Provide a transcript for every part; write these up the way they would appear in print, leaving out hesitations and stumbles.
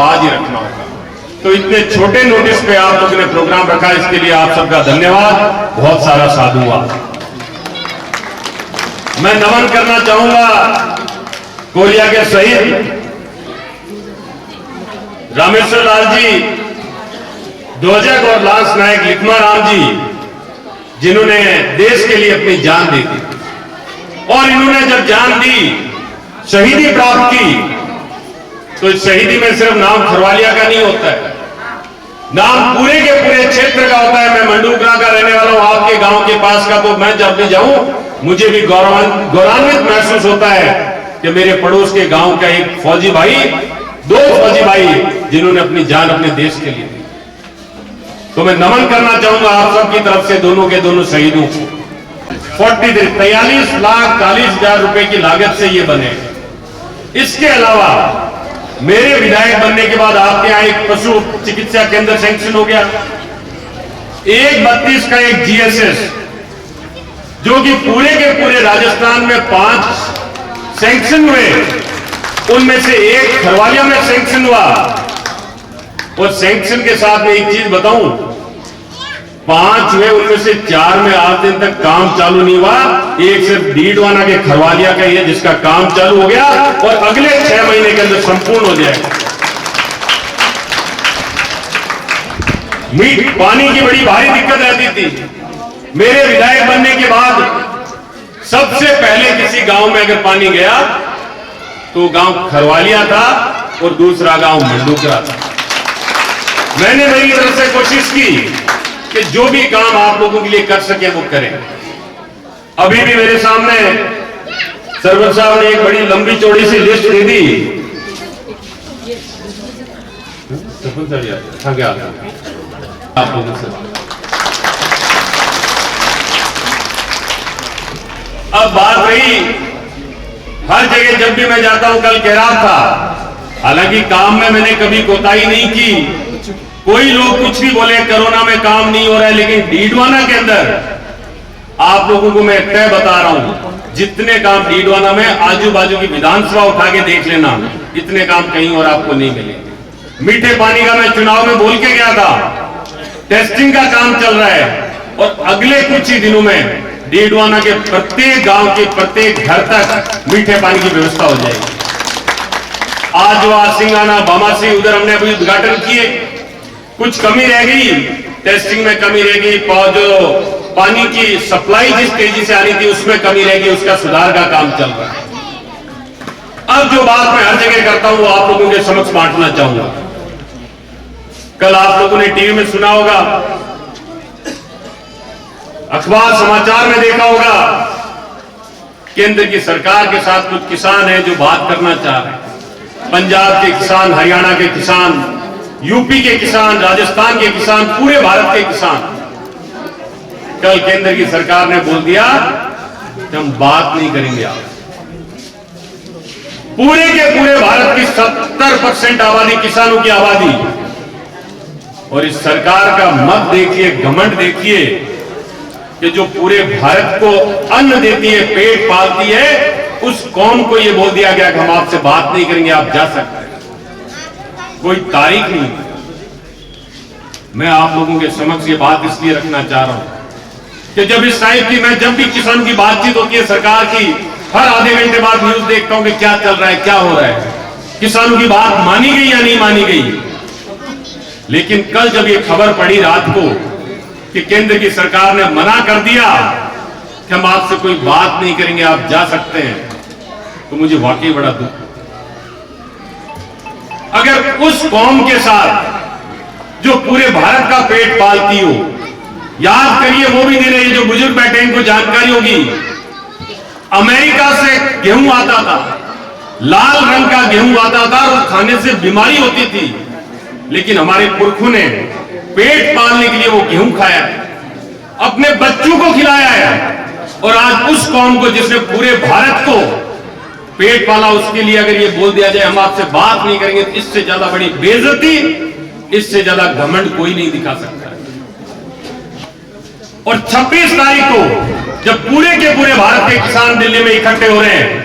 आवाज ही रखना होगा। तो इतने छोटे नोटिस पे आप लोगों ने प्रोग्राम रखा, इसके लिए आप सबका धन्यवाद, बहुत सारा साधुवाद। मैं नमन करना चाहूंगा कोरिया के शहीद रामेश्वर लाल जी, ध्वजक और लांस नायक लिखमा राम जी, जिन्होंने देश के लिए अपनी जान दी थी। और इन्होंने जब जान दी, शहीदी प्राप्त की, तो इस शहीदी में सिर्फ नाम खरवालिया का नहीं होता है, नाम पूरे के पूरे क्षेत्र का होता है। मैं मंडूकरा का रहने वाला हूं, आपके गांव के पास का, तो मैं जब भी जाऊं मुझे भी गौरवान्वित महसूस होता है कि मेरे पड़ोस के गांव का एक फौजी भाई, दो फौजी भाई जिन्होंने अपनी जान अपने देश के लिए दी। तो मैं नमन करना चाहूंगा आप सबकी तरफ से दोनों के दोनों शहीदों को। 43,40,40,000 रुपए की लागत से ये बने। इसके अलावा मेरे विधायक बनने के बाद आपके यहां एक पशु चिकित्सा केंद्र सैंक्शन हो गया, 132 का एक जीएसएस, जो कि पूरे के पूरे राजस्थान में 5 सैंक्शन हुए, उनमें से एक खरवालिया में सैंक्शन हुआ। और सैंक्शन के साथ में एक चीज बताऊं, 5 हुए, उनमें से 4 में आज दिन तक काम चालू नहीं हुआ। एक सिर्फ डीडवाना के खरवालिया का ही है जिसका काम चालू हो गया और अगले 6 महीने के अंदर संपूर्ण हो जाएगा। पानी की बड़ी भारी दिक्कत रहती थी। मेरे विधायक बनने के बाद सबसे पहले किसी गांव में अगर पानी गया तो गांव खरवालिया था और दूसरा गांव मंडूकरा था। मैंने मेरी तरफ से कोशिश की कि जो भी काम आप लोगों के लिए कर सके वो करें। अभी भी मेरे सामने सरवर साहब ने एक बड़ी लंबी चौड़ी सी लिस्ट दे दी। आप लोगों से अब बात रही, हर जगह जब भी मैं जाता हूं, कल कह रहा था, हालांकि काम में मैंने कभी कोताही नहीं की। कोई लोग कुछ भी बोले कोरोना में काम नहीं हो रहा है, लेकिन डीडवाना के अंदर आप लोगों को मैं तय बता रहा हूं, जितने काम डीडवाना में, आजू बाजू की विधानसभा उठा के देख लेना, इतने काम कहीं और आपको नहीं मिलेंगे। मीठे पानी का मैं चुनाव में बोल के गया था, टेस्टिंग का काम चल रहा है और अगले कुछ ही दिनों में डीडवाना के प्रत्येक गांव के प्रत्येक घर तक मीठे पानी की व्यवस्था हो जाएगी। आज सिंगाना, बामासी, उधर हमने अभी उद्घाटन किए। कुछ कमी रह गई, टेस्टिंग में कमी रह गई, जो पानी की सप्लाई जिस तेजी से आ रही थी उसमें कमी रह गई, उसका सुधार का काम चल रहा है। अब जो बात मैं हर जगह करता हूं वो आप लोगों के समक्ष बांटना चाहूंगा। कल आप लोगों ने टीवी में सुना होगा, अखबार समाचार में देखा होगा, केंद्र की सरकार के साथ कुछ किसान हैं जो बात करना चाह रहे हैं। पंजाब के किसान, हरियाणा के किसान, यूपी के किसान, राजस्थान के किसान, पूरे भारत के किसान। कल केंद्र की सरकार ने बोल दिया कि हम बात नहीं करेंगे। आप पूरे के पूरे भारत की 70% आबादी किसानों की आबादी, और इस सरकार का मत देखिए, घमंड देखिए कि जो पूरे भारत को अन्न देती है, पेट पालती है, उस कौम को यह बोल दिया गया कि हम आपसे बात नहीं करेंगे, आप जा सकते हैं। कोई तारीख नहीं। मैं आप लोगों के समक्ष ये बात इसलिए रखना चाह रहा हूं कि जब इस टाइप की, मैं जब भी किसान की बातचीत होती है सरकार की, हर आधे घंटे बाद न्यूज देखता हूं कि क्या चल रहा है, क्या हो रहा है, किसानों की बात मानी गई या नहीं मानी गई। लेकिन कल जब ये खबर पड़ी रात को कि केंद्र की सरकार ने मना कर दिया कि हम आपसे कोई बात नहीं करेंगे, आप जा सकते हैं, तो मुझे वाकई बड़ा दुख। अगर उस कौम के साथ जो पूरे भारत का पेट पालती हो, याद करिए वो भी दिन है, जो बुजुर्ग बैठे इनको जानकारी होगी, अमेरिका से गेहूं आता था, लाल रंग का गेहूं आता था और खाने से बीमारी होती थी, लेकिन हमारे पुरखों ने पेट पालने के लिए वो गेहूं खाया है, अपने बच्चों को खिलाया है। और आज उस कौम को जिसने पूरे भारत को पेट पाला, उसके लिए अगर ये बोल दिया जाए हम आपसे बात नहीं करेंगे, तो इससे ज्यादा बड़ी बेइज्जती, इससे ज्यादा घमंड कोई नहीं दिखा सकता। और 26 तारीख को जब पूरे के पूरे भारत के किसान दिल्ली में इकट्ठे हो रहे हैं,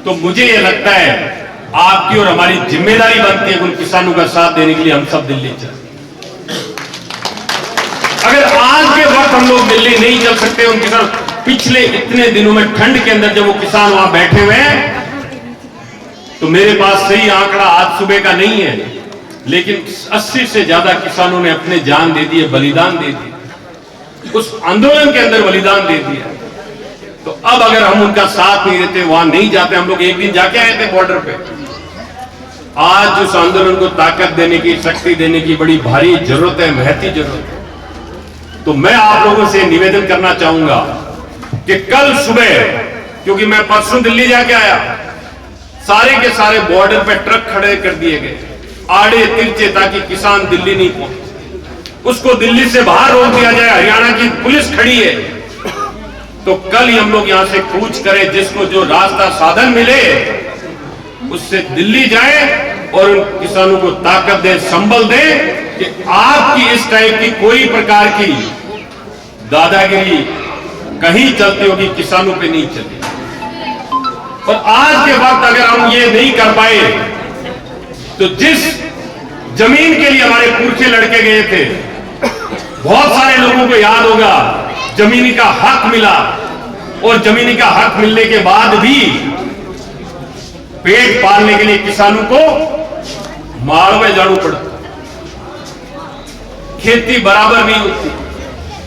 तो मुझे यह लगता है आपकी और हमारी जिम्मेदारी बनती है उन किसानों का साथ देने के लिए हम सब दिल्ली चले। अगर आज के वक्त हम लोग दिल्ली नहीं चल सकते, उन किसान पिछले इतने दिनों में ठंड के अंदर जब वो किसान वहां बैठे हुए हैं, तो मेरे पास सही आंकड़ा आज सुबह का नहीं है, लेकिन 80 से ज्यादा किसानों ने अपने जान दे दिए, बलिदान दे दिए, उस आंदोलन के अंदर बलिदान दे दिया। तो अब अगर हम उनका साथ नहीं देते, वहां नहीं जाते, हम लोग एक दिन जाके आए थे बॉर्डर पे, आज उस आंदोलन को ताकत देने की, शक्ति देने की बड़ी भारी जरूरत है, महती जरूरत है। तो मैं आप लोगों से निवेदन करना चाहूंगा कि कल सुबह, क्योंकि मैं परसों दिल्ली जाके आया, सारे के सारे बॉर्डर पे ट्रक खड़े कर दिए गए, आड़े तिरछे, ताकि किसान दिल्ली नहीं पहुंचे, उसको दिल्ली से बाहर रोक दिया जाए। हरियाणा की पुलिस खड़ी है। तो कल ही हम लोग यहां से कूच करें, जिसको जो रास्ता साधन मिले उससे दिल्ली जाए और उन किसानों को ताकत दे, संबल दे कि आपकी इस टाइप की कोई प्रकार की दादागिरी कहीं चलती होगी, किसानों पे नहीं चलती। और आज के वक्त अगर हम ये नहीं कर पाए, तो जिस जमीन के लिए हमारे पुरखे लड़के गए थे, बहुत सारे लोगों को याद होगा, जमीनी का हक मिला, और जमीनी का हक मिलने के बाद भी पेट पालने के लिए किसानों को माड़ में जाना पड़ा, खेती बराबर नहीं होती,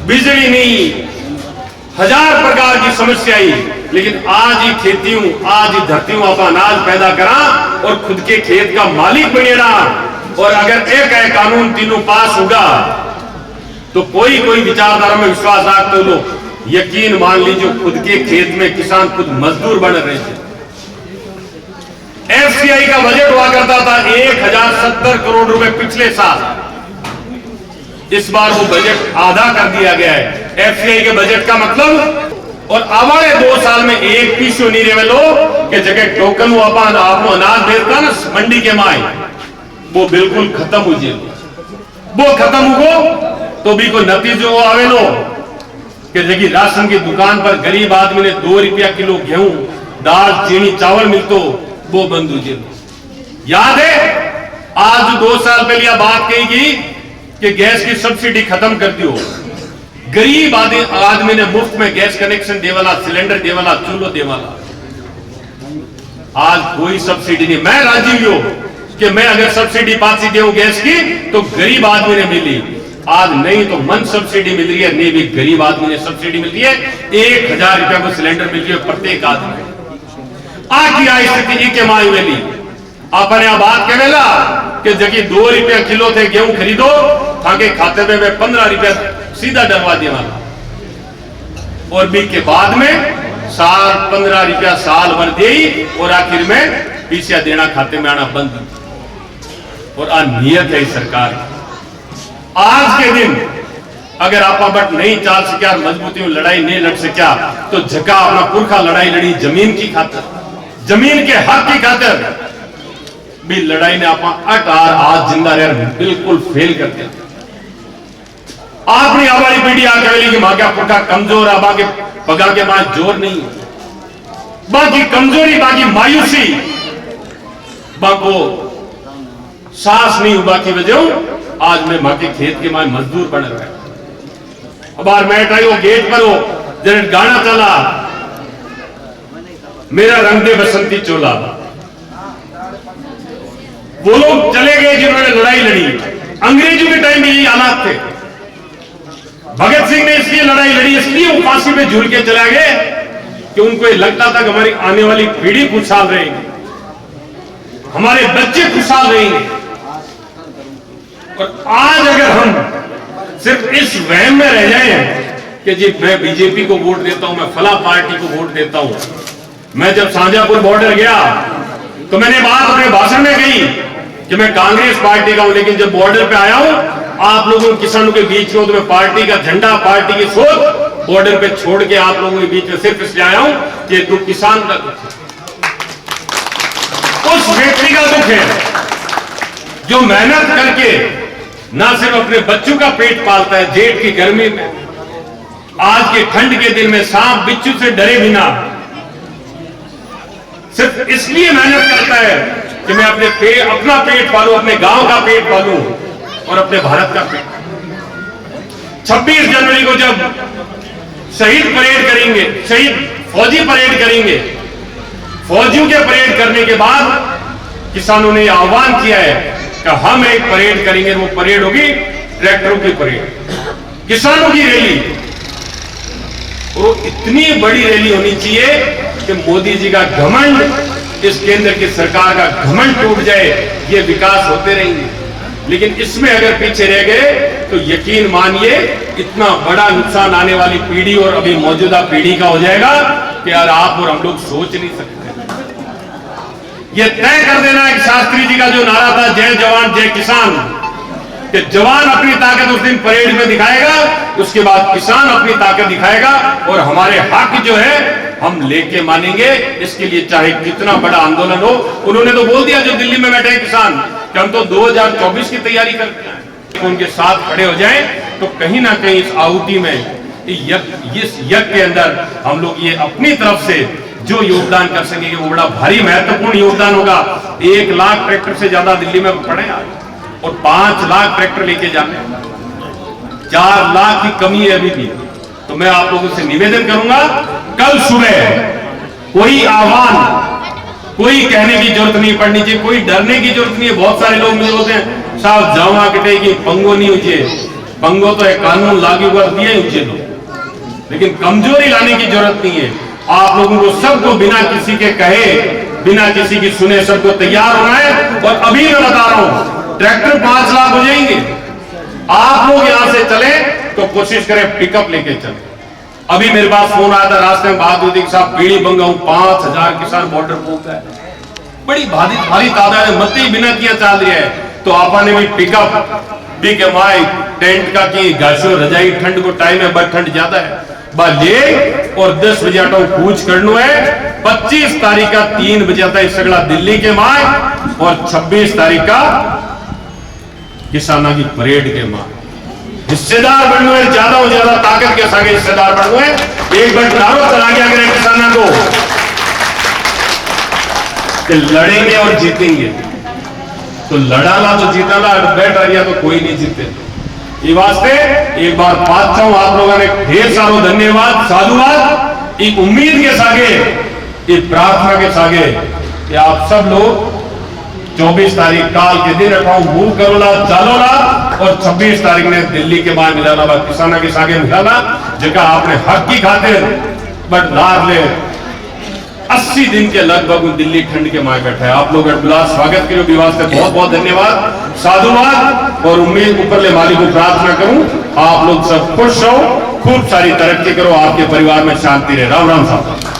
बिजली नहीं, हजार प्रकार की समस्या आई, लेकिन आज ही खेती हूं, आज ही धरती हूं, आप अनाज पैदा करा और खुद के खेत का मालिक बनेगा। और अगर एक है कानून तीनों पास होगा, तो कोई विचारधारा में विश्वास रख, तो लोग यकीन मान लीजिए, खुद के खेत में किसान खुद मजदूर बन रहे थे। एफसीआई का बजट हुआ करता था 1070 करोड़ रुपए पिछले साल, इस बार वो बजट आधा कर दिया गया है एफसीआई के बजट का मतलब। और आवारे 2 साल में एक पीसो नहीं रहे लोग के जगह टोकन वो अपन आपको अनाज भेजता ना मंडी के माए, वो बिल्कुल खत्म हो जाए, वो खत्म हो तो भी कोई नतीजो आवे लो कि जगह राशन की दुकान पर गरीब आदमी ने 2 रुपया किलो गेहूं, दाल, चीनी, चावल मिलतो, वो बंद हो जाए। याद है आज 2 साल पहले बात कही गई कि गैस की सब्सिडी खत्म कर दियो, गरीब आदमी ने मुफ्त में गैस कनेक्शन देवाला, सिलेंडर देवाला, चूल्हो देवाला। आज कोई सब्सिडी नहीं। मैं राजी हूं कि मैं अगर सब्सिडी पासी देऊं गैस की तो गरीब आदमी ने मिली, आज नहीं तो मन सब्सिडी मिल रही है, नहीं भी गरीब आदमी ने सब्सिडी मिल रही है, 1000 रुपया को सिलेंडर मिल रही है प्रत्येक आदमी। आज की स्थिति के मायू मिली, आपने यहां बात करेला कि जगह 2 रुपया किलो थे गेहूं खरीदो, थाके खाते में मैं 15 रुपया सीधा डलवा दिया, और भी के बाद में साल 15 रुपया साल भर दे, और आखिर में पीछे देना खाते में आना बंद। और नियत है सरकार आज के दिन अगर आप बट नहीं चाल सका, मजबूती में लड़ाई नहीं लड़ सका, तो झका अपना पुरखा लड़ाई लड़ी जमीन की खातर, जमीन के हक की खातर भी लड़ाई ने आप अटार आज जिंदा रह बिल्कुल फेल कर दिया। आपने हमारी पीढ़ी आगे वाली की मां का पुरखा कमजोर है, बाकी पगा के मां जोर नहीं, बाकी कमजोरी, बाकी मायूसी, बाको सांस नहीं हुआ की वजह आज मैं मां के खेत के मां मजदूर बन रहा है। अब बार मैं वो गेट पर हो जरा गाना चला, मेरा रंग दे बसंती चोला, वो लोग चले गए जिन्होंने लड़ाई लड़ी। अंग्रेजों के टाइम में यही हालात थे। भगत सिंह ने इसलिए लड़ाई लड़ी, इसलिए वो फांसी पे झूल के चला गए कि उनको ये लगता था कि हमारी आने वाली पीढ़ी खुशहाल रहेगी, हमारे बच्चे खुशहाल रहेंगे। और आज अगर हम सिर्फ इस वहम में रह जाए कि जी मैं बीजेपी को वोट देता हूं, मैं फला पार्टी को वोट देता हूं। मैं जब शाहजहांपुर बॉर्डर गया तो मैंने बात अपने भाषण में कही कि मैं कांग्रेस पार्टी का हूं, लेकिन जब बॉर्डर पे आया हूं आप लोगों किसानों के बीच में, तो मैं पार्टी का झंडा, पार्टी की सोच बॉर्डर पे छोड़ के आप लोगों के बीच में सिर्फ इसलिए आया हूं कि दुख किसान का दुख है, उस व्यक्ति का दुख है जो मेहनत करके ना सिर्फ अपने बच्चों का पेट पालता है जेठ की गर्मी में, आज के ठंड के दिन में सांप बिच्छू से डरे बिना सिर्फ इसलिए मेहनत करता है कि मैं अपना पेट पालूं, अपने गांव का पेट पालूं और अपने भारत का पेट। 26 जनवरी को जब शहीद परेड करेंगे, शहीद फौजी परेड करेंगे, फौजियों के परेड करने के बाद किसानों ने आह्वान किया है कि हम एक परेड करेंगे। वो परेड होगी ट्रैक्टरों की परेड, किसानों की रैली। वो इतनी बड़ी रैली होनी चाहिए कि मोदी जी का घमंड, इस केंद्र की सरकार का घमंड टूट जाए। ये विकास होते रहेंगे, लेकिन इसमें अगर पीछे रह गए तो यकीन मानिए इतना बड़ा नुकसान आने वाली पीढ़ी और अभी मौजूदा पीढ़ी का हो जाएगा कि यार आप और हम लोग सोच नहीं सकते। ये तय कर देना है कि शास्त्री जी का जो नारा था, जय जवान जय किसान, कि जवान अपनी ताकत उस दिन परेड में दिखाएगा, उसके बाद किसान अपनी ताकत दिखाएगा और हमारे हक जो है हम लेके मानेंगे। इसके लिए चाहे कितना बड़ा आंदोलन हो। उन्होंने तो बोल दिया जो दिल्ली में बैठे किसान कि हम तो 2024 की तैयारी करते हैं। उनके साथ खड़े हो जाएं तो कहीं ना कहीं इस आहुति में, इस यज्ञ के अंदर हम लोग ये अपनी तरफ से जो योगदान कर सकेंगे वो बड़ा भारी महत्वपूर्ण योगदान होगा। 1 लाख ट्रैक्टर से ज्यादा दिल्ली में पड़े और 5 लाख ट्रैक्टर लेके जाने, 4 लाख की कमी है अभी भी। तो मैं आप लोगों से निवेदन करूंगा, कल सुबह कोई आह्वान, कोई कहने की जरूरत नहीं पड़नी चाहिए, कोई डरने की जरूरत नहीं है। बहुत सारे लोग मुझे बोलते हैं साहब जावा कटेगी, पंगो नहीं ऊंचे, पंगो तो एक कानून लागू कर दिए ऊंचे लोग, लेकिन कमजोरी लाने की जरूरत नहीं है। आप लोगों को सबको बिना किसी के कहे, बिना किसी की सुने सबको तैयार होना है। और अभी मैं बता रहा हूं ट्रैक्टर 5 लाख हो जाएंगे। आप लोग यहां से चले तो कोशिश करें पिकअप लेके चले। अभी मेरे पास फोन आया था रास्ते में, बहादुर साहब पीढ़ी बंगा हूं, 5000 किसान बॉर्डर पहुंचा है, बड़ी भारी तादाद है, मत ही बिना किया चल रही है। तो आपा ने भी पिकअप भी कमाई, टेंट का की घासो रजाई, ठंड को टाइम है, बट ठंड ज्यादा है ले और 10 बजे कूच करनो है। 25 तारीख का 3 बजे आता है सगड़ा दिल्ली के माए और 26 तारीख का किसाना की परेड के माए। हिस्सेदार बनना है, ज्यादा हो ज्यादा ताकत के साथ हिस्सेदार बनना है। एक बार नारो चला गया अगर किसानों को कि लड़ेंगे और जीतेंगे, तो लड़ाना तो जीताना, बैठ रही तो कोई नहीं जीते। ये वास्ते एक बार बात चाहूं आप लोगों ने ढेर सारो धन्यवाद, साधुवाद। एक उम्मीद के सागे, एक प्रार्थना के सागे कि आप सब लोग 24 तारीख काल के दिन अठाऊ मूव करोला चालोला और 26 तारीख ने दिल्ली के बाद मिलाना, किसाना के सागे मिलाना, जगह आपने हक की खातिर बट लार ले 80 दिन के लगभग दिल्ली ठंड के माए बैठा है। आप लोग स्वागत करो विवाद से, बहुत बहुत धन्यवाद, साधुवाद। और उम्मीद ऊपर ले मालिक को प्रार्थना करूं आप लोग सब खुश रहो, खूब सारी तरक्की करो, आपके परिवार में शांति रहे। राम राम साहब।